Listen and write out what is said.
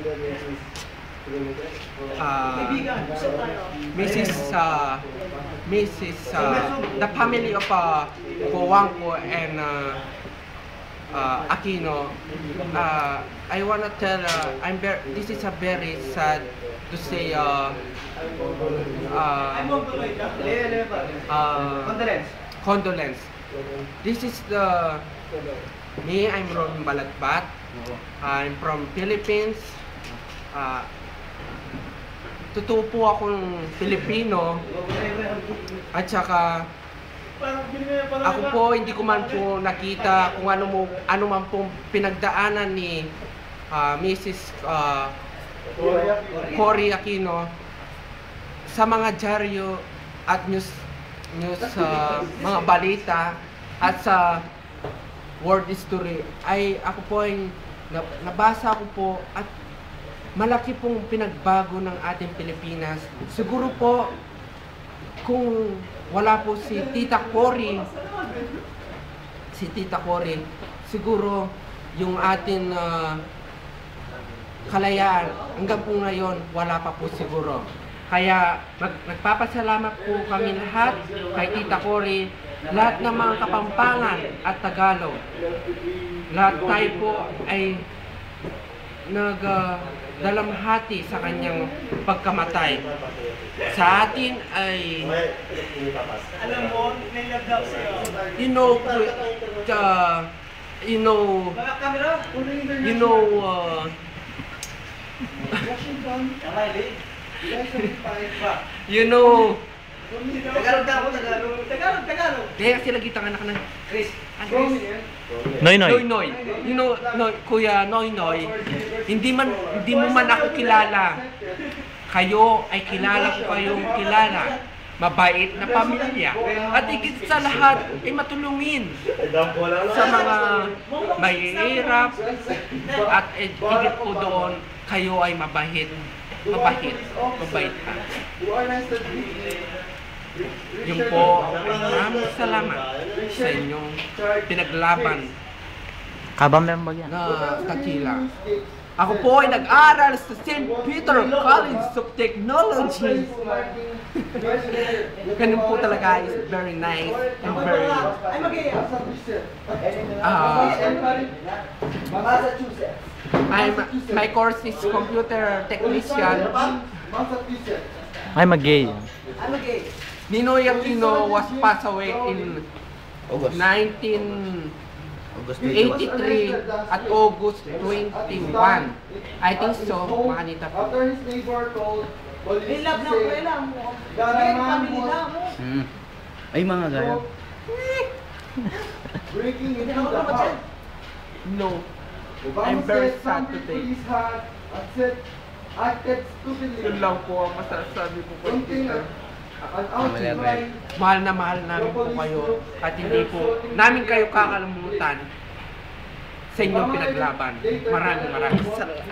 The family of Poangco and Aquino. I wanna tell, this is a very sad to say. Condolence. This is me. I'm from Balatbat. I'm from Philippines. Totoo po akong Pilipino at saka ako po hindi ko man po nakita kung ano man pong pinagdaanan ni Mrs. Cory Aquino sa mga dyaryo at news mga balita at sa world history ay ako po ay nabasa ko po at malaki pong pinagbago ng ating Pilipinas. Siguro po kung wala po si Tita Cory, siguro yung ating kalayaan hanggang po ngayon wala pa po siguro. Kaya nagpapasalamat po kami lahat kay Tita Cory, lahat ng mga Kapampangan at Tagalog. Lahat tayo po ay nagdalamhati sa kanyang pagkamatay. Sa atin ay alam mo, Tagalog. Kaya sila kita anak ng Chris. Noy. Kuya Noy. Hindi mo man ako kilala. Kayo ay kilala ko kayong kilala. Mabait na pamilya. At higit sa lahat ay matulungin sa mga mahihirap. At higit po doon, kayo ay mabait ka. Yung po, maraming salamat sa inyong pinaglaban na kakila. Ako po ay nag-aral sa St. Peter College of Technology. Ganun po talaga, is very nice and very my course is computer technician. I'm a gay. Ninoy Aquino was passed away in 1983 at August 21. I think so, makanita po. Ay mga gaya. No, I'm very sad today. Yun lang po ang masasabi ko po dito. Mahal na mahal namin po kayo at hindi po namin kayo kakalimutan sa inyong pinaglaban. Maraming salamat.